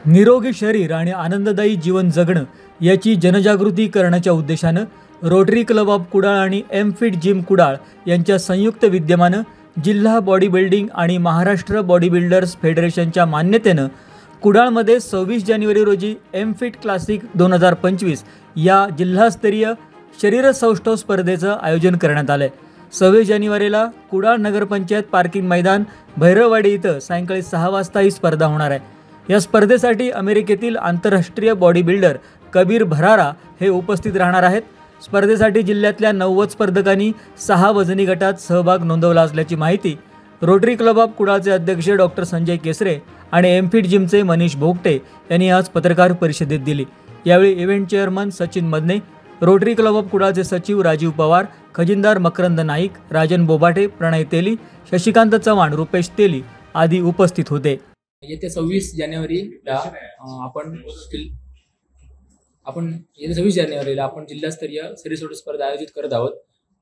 निरोगी शरीर आणि आनंददायी जीवन जगणं याची जनजागृती करण्याच्या उद्देशानं रोटरी क्लब ऑफ कुडाळ आणि एम फिट जिम कुडाळ यांच्या संयुक्त विद्यमानं जिल्हा बॉडी बिल्डिंग आणि महाराष्ट्र बॉडी बिल्डर्स फेडरेशनच्या मान्यतेनं कुडाळमध्ये 26 जानेवारी रोजी एम फिट क्लासिक 2025 या जिल्हास्तरीय शरीरसौष्ठव स्पर्धेचं आयोजन करण्यात आलं आहे। 26 जानेवारीला कुडाळ नगरपंचायत पार्किंग मैदान भैरववाडी इथं सायंकाळी 6 वाजता ही स्पर्धा होणार आहे। या स्पर्धेसाठी अमेरिकेतील आंतरराष्ट्रीय बॉडी बिल्डर कबीर भरारा हे उपस्थित राहणार आहेत। स्पर्धेसाठी जिल्ह्यातल्या 90 स्पर्धकांनी 6 वजनी गटात सहभाग नोंदवला असल्याची माहिती रोटरी क्लब ऑफ कुडाळचे अध्यक्ष डॉक्टर संजय केसरे आणि एम फिट जिमचे मनीष भोगटे यांनी आज पत्रकार परिषदेत दिली। यावेळी event chairman Sachin Madane, Rotary Club of कुडाळचे सचिव राजीव पवार, खजिनदार मकरंद नाईक, राजन बोबाटे, प्रणय तेली, शशिकांत चव्हाण, रुपेश तेली आदी उपस्थित होते। येत्या 26 जानेवारीला आपण जिल्हास्तरीय शरीरसौष्ठव स्पर्धा आयोजित करत आहोत।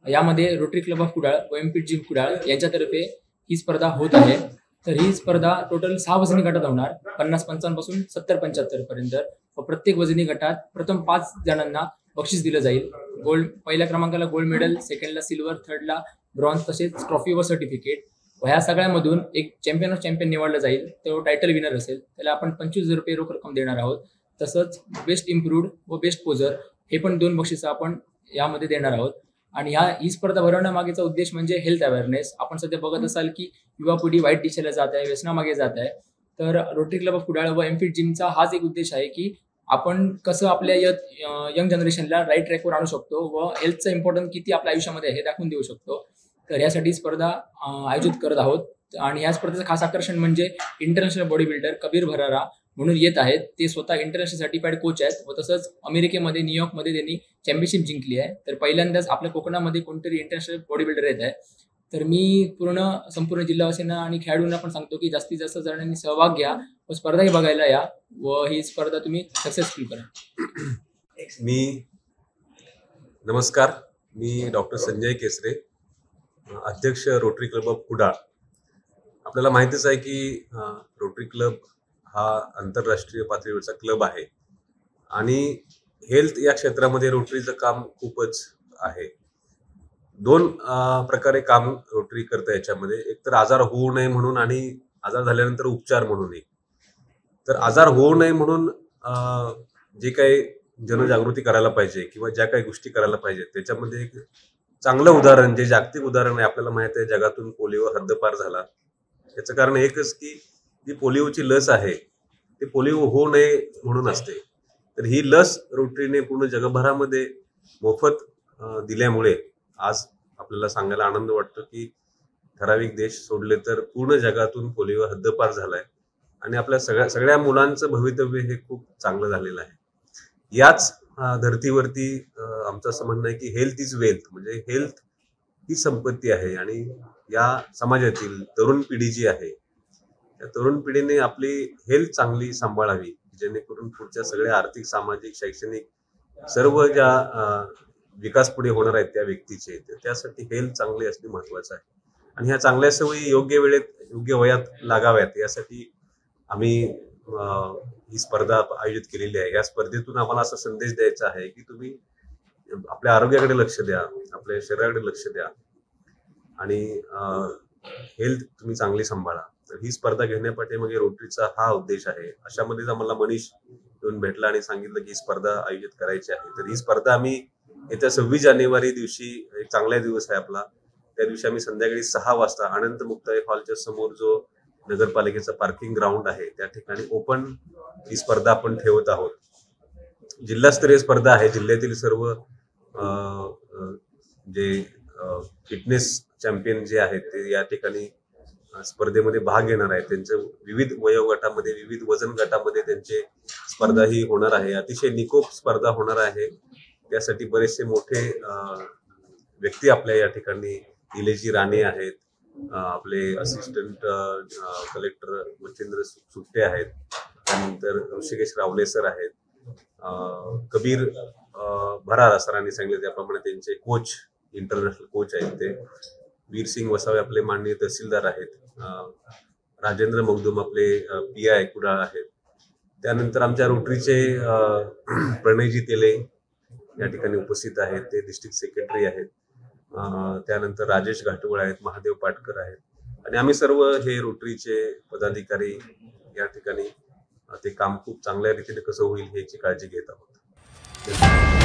यामध्ये रोटरी क्लब ऑफ कुडाळ व एम फिट जिम कुडाळ यांच्यातर्फे ही स्पर्धा होत आहे। तर ही स्पर्धा टोटल 6 वजनी गटात होणार, 50-55 पासून 70-75 पर्यंत। व प्रत्येक वजनी गटात प्रथम 5 जणांना बक्षीस दिलं जाईल। पहिल्या क्रमांकाला गोल्ड मेडल, सेकंडला सिल्वर, थर्डला ब्रॉन्झ, तसेच ट्रॉफी व सर्टिफिकेट। व ह्या सगळ्यामधून एक चॅम्पियन ऑफ चॅम्पियन निवडला जाईल, तो टायटल विनर असेल, त्याला आपण 25,000 रुपये रोख रक्कम देणार आहोत। तसंच बेस्ट इम्प्रूव्ड व बेस्ट पोजर हे पण 2 बक्षिसं आपण यामध्ये देणार आहोत। आणि ही स्पर्धा भरवण्यामागेचा उद्देश म्हणजे हेल्थ अवेअरनेस। आपण सध्या बघत असाल की युवा पिढी वाईट दिशेला जात आहे, व्यसनामागे जात आहे। तर रोटरी क्लब ऑफ कुडाळ व एम फिट जिमचा हाच एक उद्देश आहे की आपण कसं आपल्या यंग जनरेशनला राईट ट्रॅकवर आणू शकतो व हेल्थचं इम्पॉर्टन्स किती आपल्या आयुष्यामध्ये हे दाखवून देऊ शकतो। तर यासाठी स्पर्धा आयोजित करत आहोत। आणि या स्पर्धेचं खास आकर्षण म्हणजे international body builder Kabir Bharara म्हणून येत आहेत। ते स्वतः इंटरनॅशनल सर्टिफाईड कोच आहेत व तसंच अमेरिकेमध्ये न्यूयॉर्कमध्ये त्यांनी चॅम्पियनशिप जिंकली आहे। तर पहिल्यांदाच आपल्या कोकणामध्ये कोणतरी इंटरनॅशनल बॉडी बिल्डर येत आहे। तर मी संपूर्ण जिल्हावासीयांना आणि खेळाडूंना पण सांगतो की जास्तीत जास्त जणांनी सहभाग घ्या व स्पर्धाही बघायला या व ही स्पर्धा तुम्ही सक्सेसफुल करा। नमस्कार, मी डॉक्टर संजय केसरे, अध्यक्ष रोटरी क्लब ऑफ कुडाळ। आपल्याला माहितीच आहे की रोटरी क्लब हा आंतरराष्ट्रीय पातळीवरचा क्लब आहे आणि हेल्थ या क्षेत्रामध्ये रोटरीचं काम खूपच आहे। 2 प्रकारे काम रोटरी करतं याच्यामध्ये, एक तर आजार होऊ नये म्हणून आणि आजार झाल्यानंतर उपचार म्हणूनही। तर आजार होऊ नये म्हणून जे काही जनजागृती करायला पाहिजे किंवा ज्या काही गोष्टी करायला पाहिजे त्याच्यामध्ये एक चांगलं उदाहरण, जे जागतिक उदाहरण आहे, आपल्याला माहिती आहे जगातून पोलिओ हद्दपार झाला। याचं कारण एकच की जी पोलिओची लस आहे ती पोलिओ होऊ नये म्हणून असते। तर ही लस रोटरीने पूर्ण जगभरामध्ये मोफत दिल्यामुळे आज आपल्याला सांगायला आनंद वाटतो की ठराविक देश सोडले तर पूर्ण जगातून पोलिओ हद्दपार झालाय आणि आपल्या सगळ्या मुलांचं भवितव्य हे खूप चांगलं झालेलं आहे। याच धर्तीवरती आमचं असं म्हणणं आहे की हेल्थ इज वेल्थ, म्हणजे हेल्थ ही संपत्ती आहे। आणि या समाजातील तरुण पिढी जी आहे त्या तरुण पिढीने आपली हेल्थ चांगली सांभाळावी, जेणेकरून पुढच्या सगळ्या आर्थिक, सामाजिक, शैक्षणिक सर्व ज्या विकास पुढे होणार आहेत त्या व्यक्तीचे, त्यासाठी हेल्थ चांगली असणे महत्वाचं आहे। आणि ह्या चांगल्या सवयी योग्य वेळेत, योग्य वयात लागाव्यात यासाठी आम्ही ही स्पर्धा आयोजित केलेली आहे। या स्पर्धेतून आम्हाला असा संदेश द्यायचा आहे की तुम्ही आपल्या आरोग्याकडे लक्ष द्या, आपल्या शरीराकडे लक्ष द्या आणि हेल्थ तुम्ही चांगली सांभाळा। तर ही स्पर्धा घेण्यापाठी रोटरीचा हा उद्देश आहे। अशामध्येच आम्हाला मनीष येऊन भेटला आणि सांगितलं की ही स्पर्धा आयोजित करायची आहे। तर ही स्पर्धा आम्ही येत्या 26 जानेवारी दिवशी, एक चांगला दिवस आहे आपला, त्या दिवशी आम्ही संध्याकाळी 6 वाजता आनंद मुक्ताई हॉलच्या समोर जो नगरपालिकेचा पार्किंग ग्राउंड आहे त्या ठिकाणी ओपन ही स्पर्धा आपण ठेवत आहोत। जिल्हास्तरीय स्पर्धा आहे। जिल्ह्यातील सर्व जे फिटनेस चॅम्पियन जे आहेत ते या ठिकाणी स्पर्धेमध्ये भाग घेणार आहेत। त्यांच्या विविध वयोगटामध्ये, विविध वजन गटामध्ये त्यांची स्पर्धा ही होणार आहे। अतिशय निकोप स्पर्धा होणार आहे। त्यासाठी बरेचसे मोठे व्यक्ती आपल्या या ठिकाणी, इलेजी राणे आहेत, आपले असिस्टंट कलेक्टर मच्छिंद्र सुट्टे आहेत, त्यानंतर ऋषिकेश रावले सर आहेत, कबीर भरारा सरांनी सांगितले त्याप्रमाणे त्यांचे कोच, इंटरनॅशनल कोच आहेत ते, वीरसिंग वसावे आपले माननीय तहसीलदार आहेत, राजेंद्र मगदूम आपले PI कुडाळ आहेत, त्यानंतर आमच्या रोटरीचे प्रणयजी तेले या ठिकाणी उपस्थित आहेत, ते डिस्ट्रिक्ट सेक्रेटरी आहेत. त्यानंतर राजेश घाटवळ आहेत, महादेव पाटकर आहेत आणि आम्ही सर्व हे रोटरीचे पदाधिकारी या ठिकाणी ते काम खूप चांगल्या रीतीने कसं होईल याची काळजी घेत आहोत.